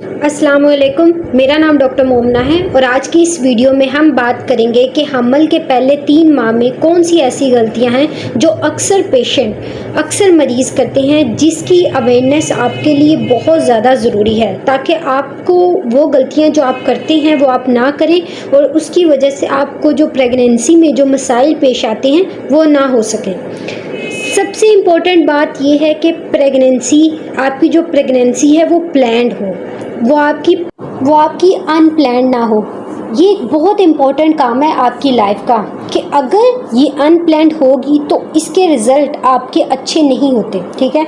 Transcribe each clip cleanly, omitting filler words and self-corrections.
अस्सलाम वालेकुम। मेरा नाम डॉक्टर मोमना है और आज की इस वीडियो में हम बात करेंगे कि हमल के पहले 3 माह में कौन सी ऐसी गलतियां हैं जो अक्सर मरीज़ करते हैं, जिसकी अवेयरनेस आपके लिए बहुत ज़्यादा ज़रूरी है ताकि आपको वो गलतियां जो आप करते हैं वो आप ना करें और उसकी वजह से आपको जो प्रेगनेंसी में जो मसाइल पेश आते हैं वो ना हो सकें। सबसे इम्पोर्टेंट बात यह है कि आपकी जो प्रेगनेंसी है वो प्लान्ड हो, वो आपकी अनप्लान्ड ना हो। ये एक बहुत इम्पोर्टेंट काम है आपकी लाइफ का कि अगर ये अनप्लान्ड होगी तो इसके रिज़ल्ट आपके अच्छे नहीं होते। ठीक है,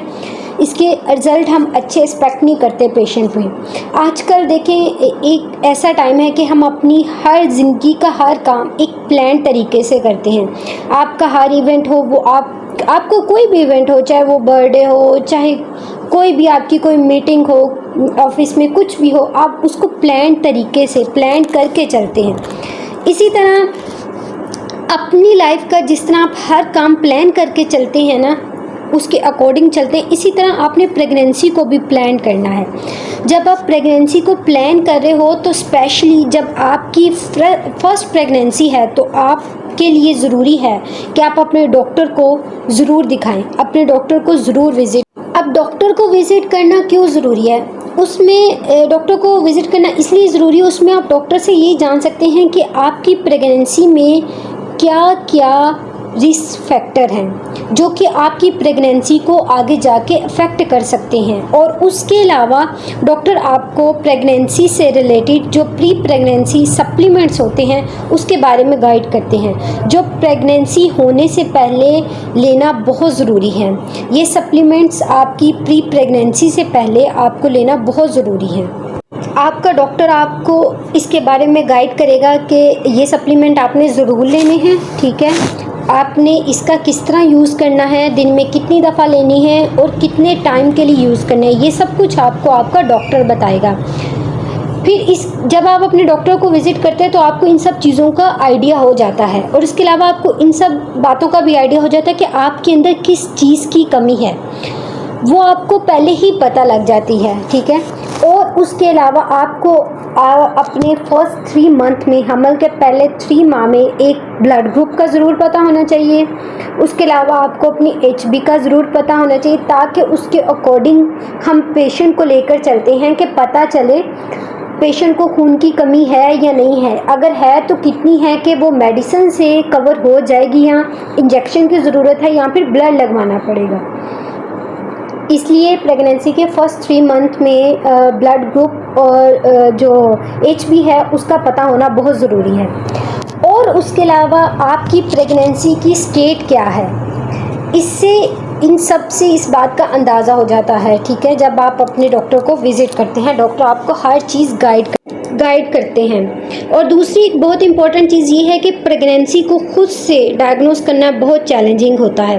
इसके रिज़ल्ट हम अच्छे एक्सपेक्ट नहीं करते पेशेंट में। आजकल देखें, एक ऐसा टाइम है कि हम अपनी हर ज़िंदगी का हर काम एक प्लान तरीके से करते हैं। आपका हर इवेंट हो, वो आपको कोई भी इवेंट हो, चाहे वो बर्थडे हो, चाहे कोई भी आपकी कोई मीटिंग हो, ऑफिस में कुछ भी हो, आप उसको प्लान तरीके से प्लान करके चलते हैं। इसी तरह अपनी लाइफ का जिस तरह आप हर काम प्लान करके चलते हैं ना, उसके अकॉर्डिंग चलते हैं, इसी तरह आपने प्रेगनेंसी को भी प्लान करना है। जब आप प्रेगनेंसी को प्लान कर रहे हो तो स्पेशली जब आपकी फर्स्ट प्रेगनेंसी है तो आपके लिए ज़रूरी है कि आप अपने डॉक्टर को ज़रूर दिखाएं, अपने डॉक्टर को ज़रूर विज़िट। अब डॉक्टर को विज़िट करना क्यों ज़रूरी है? उसमें डॉक्टर को विज़िट करना इसलिए ज़रूरी है, उसमें आप डॉक्टर से ये जान सकते हैं कि आपकी प्रेगनेंसी में क्या क्या रिस्क फैक्टर हैं जो कि आपकी प्रेगनेंसी को आगे जाके अफेक्ट कर सकते हैं। और उसके अलावा डॉक्टर आपको प्रेगनेंसी से रिलेटेड जो प्री प्रेगनेंसी सप्लीमेंट्स होते हैं उसके बारे में गाइड करते हैं, जो प्रेगनेंसी होने से पहले लेना बहुत ज़रूरी है। ये सप्लीमेंट्स आपकी प्री प्रेगनेंसी से पहले आपको लेना बहुत ज़रूरी है। आपका डॉक्टर आपको इसके बारे में गाइड करेगा कि ये सप्लीमेंट आपने ज़रूर लेने हैं। ठीक है, आपने इसका किस तरह यूज़ करना है, दिन में कितनी दफ़ा लेनी है और कितने टाइम के लिए यूज़ करना है, ये सब कुछ आपको आपका डॉक्टर बताएगा। फिर जब आप अपने डॉक्टर को विज़िट करते हैं तो आपको इन सब चीज़ों का आइडिया हो जाता है और इसके अलावा आपको इन सब बातों का भी आइडिया हो जाता है कि आपके अंदर किस चीज़ की कमी है, वो आपको पहले ही पता लग जाती है। ठीक है, और उसके अलावा आपको अपने फर्स्ट 3 मंथ में, हमल के पहले 3 माह में एक ब्लड ग्रुप का ज़रूर पता होना चाहिए। उसके अलावा आपको अपनी HB का ज़रूर पता होना चाहिए ताकि उसके अकॉर्डिंग हम पेशेंट को लेकर चलते हैं कि पता चले पेशेंट को खून की कमी है या नहीं है, अगर है तो कितनी है, कि वो मेडिसिन से कवर हो जाएगी या इंजेक्शन की ज़रूरत है या फिर ब्लड लगवाना पड़ेगा। इसलिए प्रेगनेंसी के फर्स्ट 3 मंथ में ब्लड ग्रुप और जो HB है उसका पता होना बहुत ज़रूरी है। और उसके अलावा आपकी प्रेगनेंसी की स्टेट क्या है, इससे इन सब से इस बात का अंदाज़ा हो जाता है। ठीक है, जब आप अपने डॉक्टर को विज़िट करते हैं, डॉक्टर आपको हर चीज़ गाइड करते हैं। और दूसरी एक बहुत इंपॉर्टेंट चीज़ ये है कि प्रेगनेंसी को खुद से डायग्नोस करना बहुत चैलेंजिंग होता है।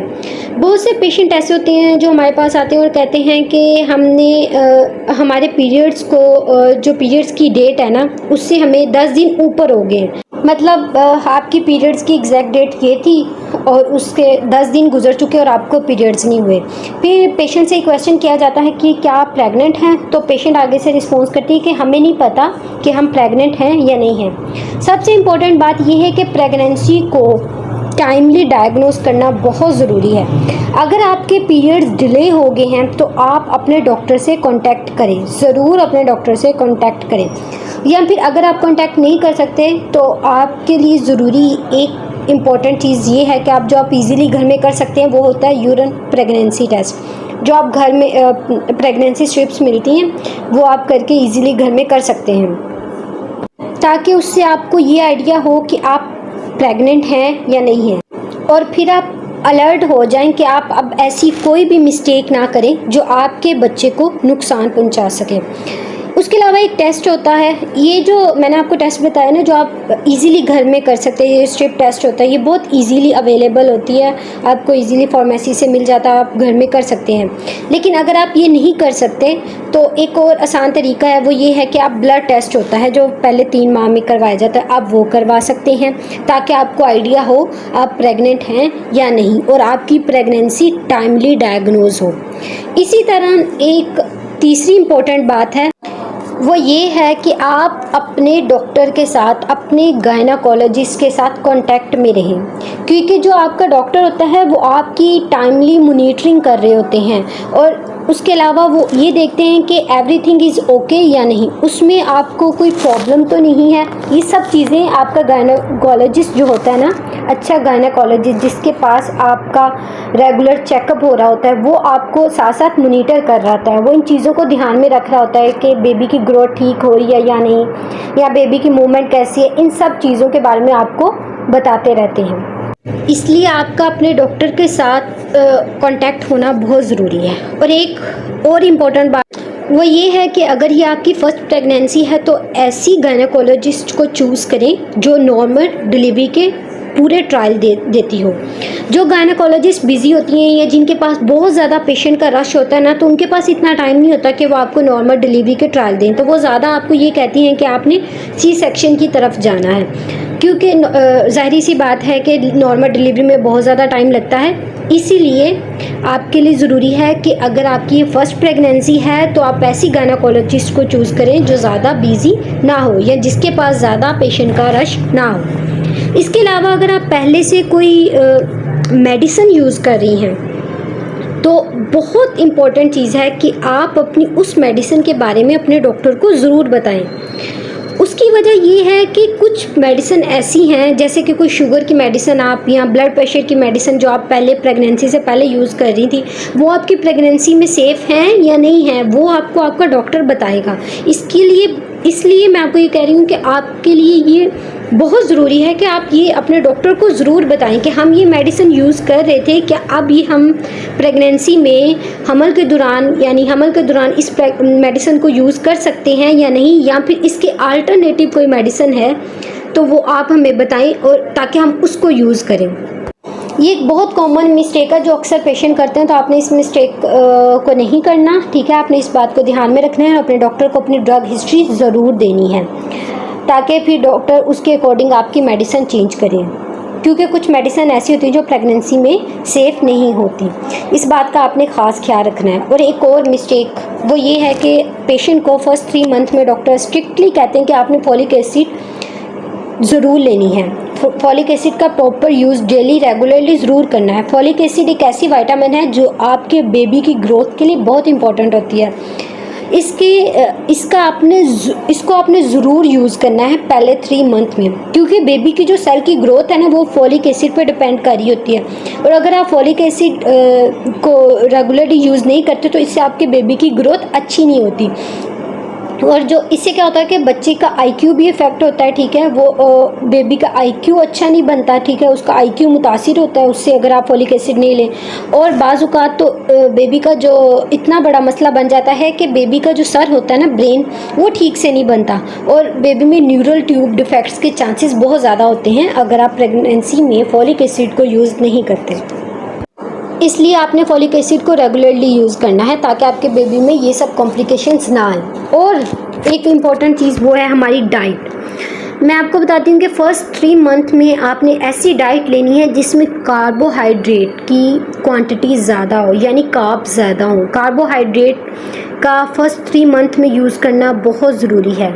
बहुत से पेशेंट ऐसे होते हैं जो हमारे पास आते हैं और कहते हैं कि हमने हमारे पीरियड्स को जो पीरियड्स की डेट है ना, उससे हमें 10 दिन ऊपर हो गए। मतलब आपकी पीरियड्स की एग्जैक्ट डेट ये थी और उसके 10 दिन गुजर चुके और आपको पीरियड्स नहीं हुए। फिर पेशेंट से क्वेश्चन किया जाता है कि क्या आप प्रेग्नेंट हैं, तो पेशेंट आगे से रिस्पॉन्स करती है कि हमें नहीं पता कि हम प्रेग्नेंट हैं या नहीं हैं। सबसे इम्पोर्टेंट बात यह है कि प्रेगनेंसी को टाइमली डायग्नोस करना बहुत ज़रूरी है। अगर आपके पीरियड्स डिले हो गए हैं तो आप अपने डॉक्टर से कांटेक्ट करें, ज़रूर अपने डॉक्टर से कांटेक्ट करें। या फिर अगर आप कांटेक्ट नहीं कर सकते तो आपके लिए ज़रूरी एक इम्पॉर्टेंट चीज़ ये है कि आप इजीली घर में कर सकते हैं, वो होता है यूरिन प्रेगनेंसी टेस्ट, जो आप घर में प्रेगनेंसी स्ट्रिप्स मिलती हैं वो आप करके इजीली घर में कर सकते हैं, ताकि उससे आपको ये आइडिया हो कि आप प्रेग्नेंट हैं या नहीं हैं। और फिर आप अलर्ट हो जाएं कि आप अब ऐसी कोई भी मिस्टेक ना करें जो आपके बच्चे को नुकसान पहुंचा सके। उसके अलावा एक टेस्ट होता है, ये जो मैंने आपको टेस्ट बताया ना, जो आप इजीली घर में कर सकते हैं, ये स्ट्रिप टेस्ट होता है, ये बहुत इजीली अवेलेबल होती है, आपको इजीली फार्मेसी से मिल जाता है, आप घर में कर सकते हैं। लेकिन अगर आप ये नहीं कर सकते तो एक और आसान तरीका है, वो ये है कि आप ब्लड टेस्ट होता है जो पहले 3 माह में करवाया जाता है, आप वो करवा सकते हैं ताकि आपको आइडिया हो आप प्रेग्नेंट हैं या नहीं और आपकी प्रेगनेंसी टाइमली डायग्नोज हो। इसी तरह एक तीसरी इम्पोर्टेंट बात है वो ये है कि आप अपने डॉक्टर के साथ, अपने गायनाकोलॉजिस्ट के साथ कांटेक्ट में रहें, क्योंकि जो आपका डॉक्टर होता है वो आपकी टाइमली मॉनिटरिंग कर रहे होते हैं और उसके अलावा वो ये देखते हैं कि एवरीथिंग इज़ ओके या नहीं, उसमें आपको कोई प्रॉब्लम तो नहीं है। ये सब चीज़ें आपका गायनाकोलॉजिस्ट जो होता है ना, अच्छा गायनाकोलॉजिस्ट जिसके पास आपका रेगुलर चेकअप हो रहा होता है, वो आपको साथ साथ मॉनिटर कर रहा होता है। वो इन चीज़ों को ध्यान में रख रहा होता है कि बेबी की ग्रोथ ठीक हो रही है या नहीं, या बेबी की मूवमेंट कैसी है, इन सब चीज़ों के बारे में आपको बताते रहते हैं। इसलिए आपका अपने डॉक्टर के साथ कांटेक्ट होना बहुत ज़रूरी है। और एक और इम्पॉर्टेंट बात वो ये है कि अगर ये आपकी फ़र्स्ट प्रेगनेंसी है तो ऐसी गायनाकोलॉजिस्ट को चूज़ करें जो नॉर्मल डिलीवरी के पूरे ट्रायल देती हो। जो गायनाकोलॉजिस्ट बिज़ी होती हैं या जिनके पास बहुत ज़्यादा पेशेंट का रश होता है ना, तो उनके पास इतना टाइम नहीं होता कि वो आपको नॉर्मल डिलीवरी के ट्रायल दें, तो वो ज़्यादा आपको ये कहती हैं कि आपने सी सेक्शन की तरफ जाना है, क्योंकि ज़ाहिर सी बात है कि नॉर्मल डिलीवरी में बहुत ज़्यादा टाइम लगता है। इसीलिए आपके लिए ज़रूरी है कि अगर आपकी ये फर्स्ट प्रेगनेंसी है तो आप ऐसी गायनाकोलॉजिस्ट को चूज़ करें जो ज़्यादा बिज़ी ना हो या जिसके पास ज़्यादा पेशेंट का रश ना हो। इसके अलावा अगर आप पहले से कोई मेडिसिन यूज़ कर रही हैं तो बहुत इम्पॉर्टेंट चीज़ है कि आप अपनी उस मेडिसिन के बारे में अपने डॉक्टर को ज़रूर बताएं। उसकी वजह ये है कि कुछ मेडिसिन ऐसी हैं, जैसे कि कोई शुगर की मेडिसिन आप या ब्लड प्रेशर की मेडिसिन जो आप पहले प्रेगनेंसी से पहले यूज़ कर रही थी, वो आपकी प्रेगनेंसी में सेफ़ हैं या नहीं है, वो आपको आपका डॉक्टर बताएगा। इसलिए मैं आपको ये कह रही हूँ कि आपके लिए ये बहुत ज़रूरी है कि आप ये अपने डॉक्टर को ज़रूर बताएं कि हम ये मेडिसिन यूज़ कर रहे थे, क्या अब ये हम प्रेगनेंसी में हमल के दौरान इस मेडिसिन को यूज़ कर सकते हैं या नहीं, या फिर इसके अल्टरनेटिव कोई मेडिसिन है तो वो आप हमें बताएं और ताकि हम उसको यूज़ करें। ये एक बहुत कॉमन मिस्टेक है जो अक्सर पेशेंट करते हैं, तो आपने इस मिस्टेक को नहीं करना, ठीक है। आपने इस बात को ध्यान में रखना है और अपने डॉक्टर को अपनी ड्रग हिस्ट्री ज़रूर देनी है ताकि फिर डॉक्टर उसके अकॉर्डिंग आपकी मेडिसिन चेंज करे, क्योंकि कुछ मेडिसिन ऐसी होती है जो प्रेगनेंसी में सेफ़ नहीं होती। इस बात का आपने ख़ास ख्याल रखना है। और एक और मिस्टेक वो ये है कि पेशेंट को फर्स्ट 3 मंथ में डॉक्टर स्ट्रिक्टली कहते हैं कि आपने फॉलिक एसिड ज़रूर लेनी है। फॉलिक एसिड का प्रॉपर यूज़ डेली रेगुलरली ज़रूर करना है। फॉलिक एसिड एक ऐसी विटामिन है जो आपके बेबी की ग्रोथ के लिए बहुत इंपॉर्टेंट होती है। इसको आपने ज़रूर यूज़ करना है पहले 3 मंथ में, क्योंकि बेबी की जो सेल की ग्रोथ है ना वो फॉलिक एसिड पर डिपेंड कर रही होती है। और अगर आप फॉलिक एसिड को रेगुलरली यूज़ नहीं करते तो इससे आपके बेबी की ग्रोथ अच्छी नहीं होती। और जो इससे क्या होता है कि बच्चे का आईक्यू भी इफ़ेक्ट होता है, ठीक है। वो बेबी का आईक्यू अच्छा नहीं बनता, ठीक है, उसका आईक्यू मुतासिर होता है उससे अगर आप फॉलिक एसिड नहीं लें। और बाज़ औक़ात तो बेबी का जो इतना बड़ा मसला बन जाता है कि बेबी का जो सर होता है ना, ब्रेन, वो ठीक से नहीं बनता और बेबी में न्यूरल ट्यूब डिफेक्ट्स के चांसेस बहुत ज़्यादा होते हैं अगर आप प्रेगनेंसी में फॉलिक एसिड को यूज़ नहीं करते। इसलिए आपने फॉलिक एसिड को रेगुलरली यूज़ करना है ताकि आपके बेबी में ये सब कॉम्प्लिकेशंस ना आए। और एक इम्पॉर्टेंट चीज़ वो है हमारी डाइट। मैं आपको बताती हूँ कि फ़र्स्ट 3 मंथ में आपने ऐसी डाइट लेनी है जिसमें कार्बोहाइड्रेट की क्वांटिटी ज़्यादा हो, यानी कार्ब्स ज़्यादा हो। कार्बोहाइड्रेट का फर्स्ट 3 मंथ में यूज़ करना बहुत ज़रूरी है,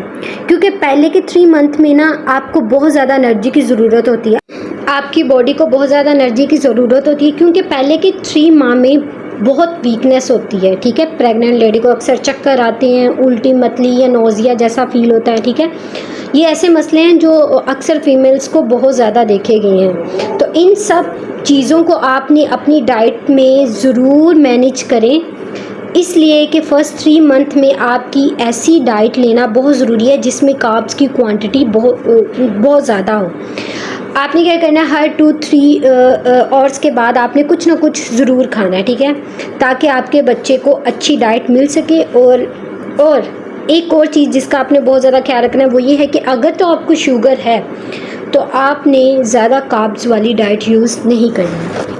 क्योंकि पहले के 3 मंथ में ना आपको बहुत ज़्यादा एनर्जी की ज़रूरत होती है, आपकी बॉडी को बहुत ज़्यादा एनर्जी की ज़रूरत होती है, क्योंकि पहले के 3 माह में बहुत वीकनेस होती है, ठीक है। प्रेग्नेंट लेडी को अक्सर चक्कर आते हैं, उल्टी मतली या नोज़िया जैसा फील होता है, ठीक है। ये ऐसे मसले हैं जो अक्सर फीमेल्स को बहुत ज़्यादा देखे गए हैं। तो इन सब चीज़ों को आपने अपनी डाइट में ज़रूर मैनेज करें, इसलिए कि फ़र्स्ट 3 मंथ में आपकी ऐसी डाइट लेना बहुत ज़रूरी है जिसमें कार्ब्स की क्वांटिटी बहुत ज़्यादा हो। आपने क्या करना है, हर 2-3 आवर्स के बाद आपने कुछ ना कुछ ज़रूर खाना है, ठीक है, ताकि आपके बच्चे को अच्छी डाइट मिल सके। और एक और चीज़ जिसका आपने बहुत ज़्यादा ख्याल रखना है वो ये है कि अगर तो आपको शुगर है तो आपने ज़्यादा कार्ब्स वाली डाइट यूज़ नहीं करनी।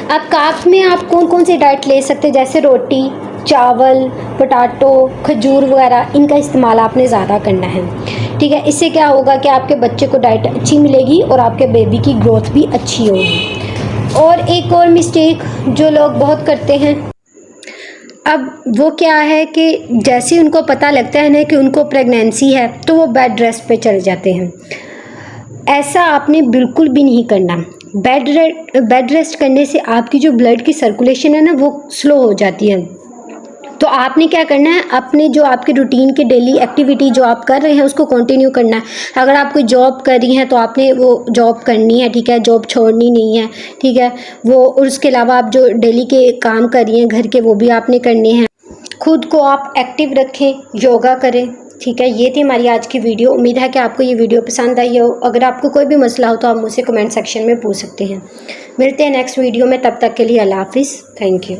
अब कार्ब्स में आप कौन कौन सी डाइट ले सकते हैं, जैसे रोटी, चावल, पोटैटो, खजूर वगैरह, इनका इस्तेमाल आपने ज़्यादा करना है, ठीक है। इससे क्या होगा कि आपके बच्चे को डाइट अच्छी मिलेगी और आपके बेबी की ग्रोथ भी अच्छी होगी। और एक और मिस्टेक जो लोग बहुत करते हैं, अब वो क्या है कि जैसे उनको पता लगता है ना कि उनको प्रेगनेंसी है तो वो बेड रेस्ट पे चले जाते हैं। ऐसा आपने बिल्कुल भी नहीं करना। बेड रेस्ट करने से आपकी जो ब्लड की सर्कुलेशन है ना वो स्लो हो जाती है। तो आपने क्या करना है, अपने जो आपके रूटीन के डेली एक्टिविटी जो आप कर रहे हैं उसको कंटिन्यू करना है। अगर आप कोई जॉब कर रही हैं तो आपने वो जॉब करनी है, ठीक है, जॉब छोड़नी नहीं है, ठीक है। वो और उसके अलावा आप जो डेली के काम कर रही हैं घर के वो भी आपने करने हैं। खुद को आप एक्टिव रखें, योगा करें, ठीक है। ये थी हमारी आज की वीडियो। उम्मीद है कि आपको ये वीडियो पसंद आई हो। अगर आपको कोई भी मसला हो तो आप मुझसे कमेंट सेक्शन में पूछ सकते हैं। मिलते हैं नेक्स्ट वीडियो में, तब तक के लिए अल्लाह हाफिज़। Thank you.